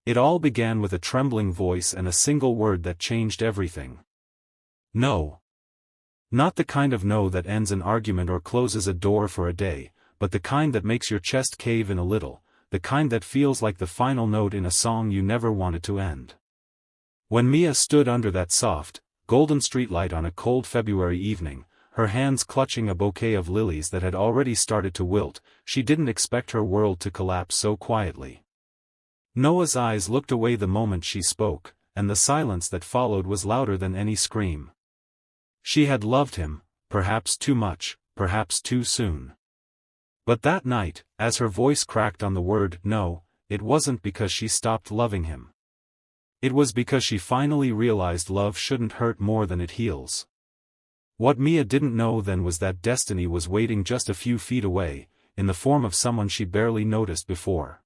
It all began with a trembling voice and a single word that changed everything. No. Not the kind of no that ends an argument or closes a door for a day, but the kind that makes your chest cave in a little, the kind that feels like the final note in a song you never wanted to end. When Mia stood under that soft, golden streetlight on a cold February evening, her hands clutching a bouquet of lilies that had already started to wilt, she didn't expect her world to collapse so quietly. Noah's eyes looked away the moment she spoke, and the silence that followed was louder than any scream. She had loved him, perhaps too much, perhaps too soon. But that night, as her voice cracked on the word no, it wasn't because she stopped loving him. It was because she finally realized love shouldn't hurt more than it heals. What Mia didn't know then was that destiny was waiting just a few feet away, in the form of someone she barely noticed before.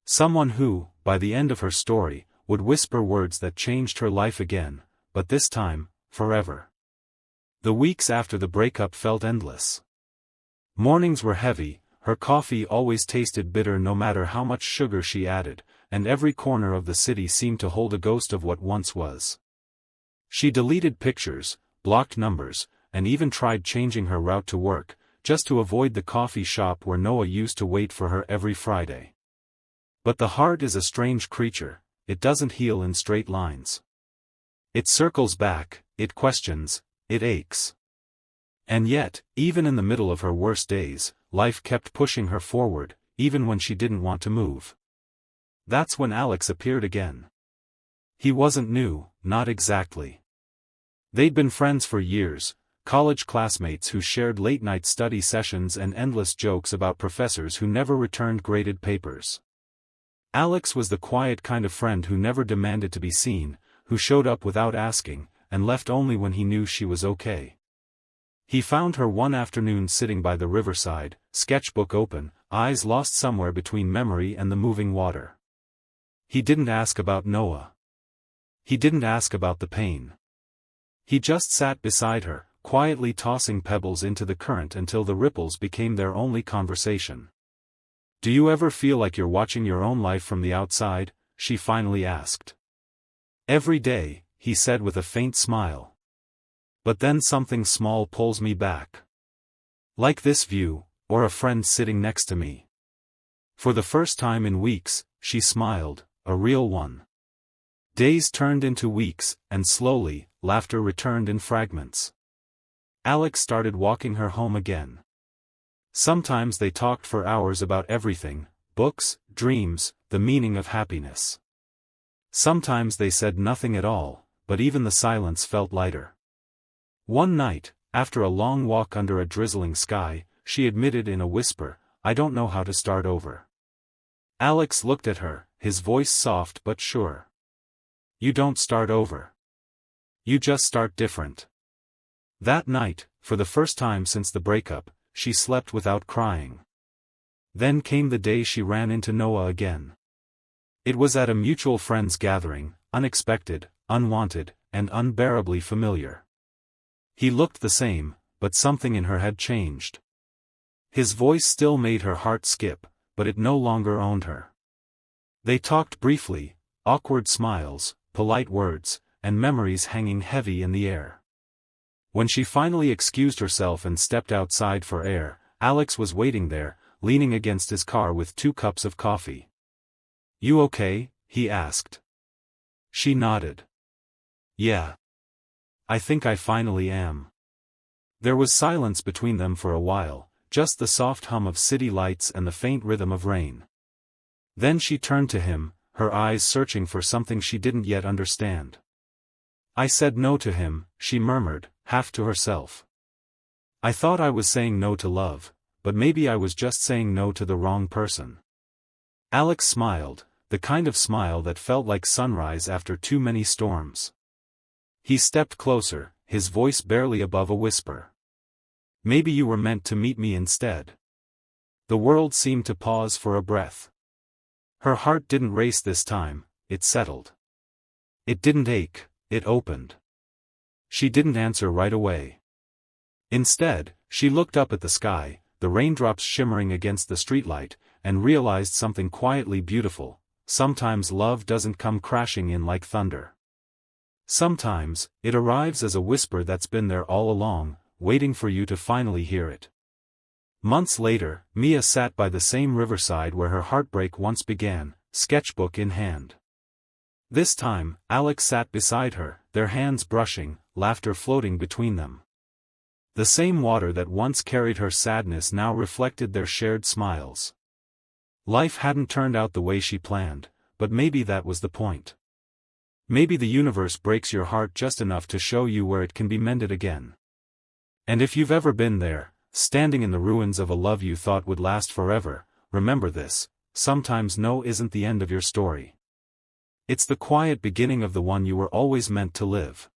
Someone who, by the end of her story, would whisper words that changed her life again, but this time, forever. The weeks after the breakup felt endless. Mornings were heavy, her coffee always tasted bitter no matter how much sugar she added, and every corner of the city seemed to hold a ghost of what once was. She deleted pictures, blocked numbers, and even tried changing her route to work, just to avoid the coffee shop where Noah used to wait for her every Friday. But the heart is a strange creature, it doesn't heal in straight lines. It circles back, it questions, it aches. And yet, even in the middle of her worst days, life kept pushing her forward, even when she didn't want to move. That's when Alex appeared again. He wasn't new, not exactly. They'd been friends for years, college classmates who shared late-night study sessions and endless jokes about professors who never returned graded papers. Alex was the quiet kind of friend who never demanded to be seen, who showed up without asking, and left only when he knew she was okay. He found her one afternoon sitting by the riverside, sketchbook open, eyes lost somewhere between memory and the moving water. He didn't ask about Noah. He didn't ask about the pain. He just sat beside her, quietly tossing pebbles into the current until the ripples became their only conversation. "Do you ever feel like you're watching your own life from the outside?" she finally asked. "Every day," he said with a faint smile. "But then something small pulls me back. Like this view, or a friend sitting next to me." For the first time in weeks, she smiled, a real one. Days turned into weeks, and slowly, laughter returned in fragments. Alex started walking her home again. Sometimes they talked for hours about everything, books, dreams, the meaning of happiness. Sometimes they said nothing at all, but even the silence felt lighter. One night, after a long walk under a drizzling sky, she admitted in a whisper, "I don't know how to start over." Alex looked at her, his voice soft but sure. "You don't start over. You just start different." That night, for the first time since the breakup, she slept without crying. Then came the day she ran into Noah again. It was at a mutual friend's gathering, unexpected, unwanted, and unbearably familiar. He looked the same, but something in her had changed. His voice still made her heart skip, but it no longer owned her. They talked briefly, awkward smiles, polite words, and memories hanging heavy in the air. When she finally excused herself and stepped outside for air, Alex was waiting there, leaning against his car with 2 cups of coffee. "You okay?" he asked. She nodded. "Yeah. I think I finally am." There was silence between them for a while, just the soft hum of city lights and the faint rhythm of rain. Then she turned to him, her eyes searching for something she didn't yet understand. "I said no to him," she murmured, half to herself. "I thought I was saying no to love, but maybe I was just saying no to the wrong person." Alex smiled, the kind of smile that felt like sunrise after too many storms. He stepped closer, his voice barely above a whisper. "Maybe you were meant to meet me instead." The world seemed to pause for a breath. Her heart didn't race this time, it settled. It didn't ache, it opened. She didn't answer right away. Instead, she looked up at the sky, the raindrops shimmering against the streetlight, and realized something quietly beautiful. sometimes love doesn't come crashing in like thunder. Sometimes, it arrives as a whisper that's been there all along, waiting for you to finally hear it. Months later, Mia sat by the same riverside where her heartbreak once began, sketchbook in hand. This time, Alex sat beside her, their hands brushing, laughter floating between them. The same water that once carried her sadness now reflected their shared smiles. Life hadn't turned out the way she planned, but maybe that was the point. Maybe the universe breaks your heart just enough to show you where it can be mended again. And if you've ever been there, standing in the ruins of a love you thought would last forever, remember this: sometimes no isn't the end of your story. It's the quiet beginning of the one you were always meant to live.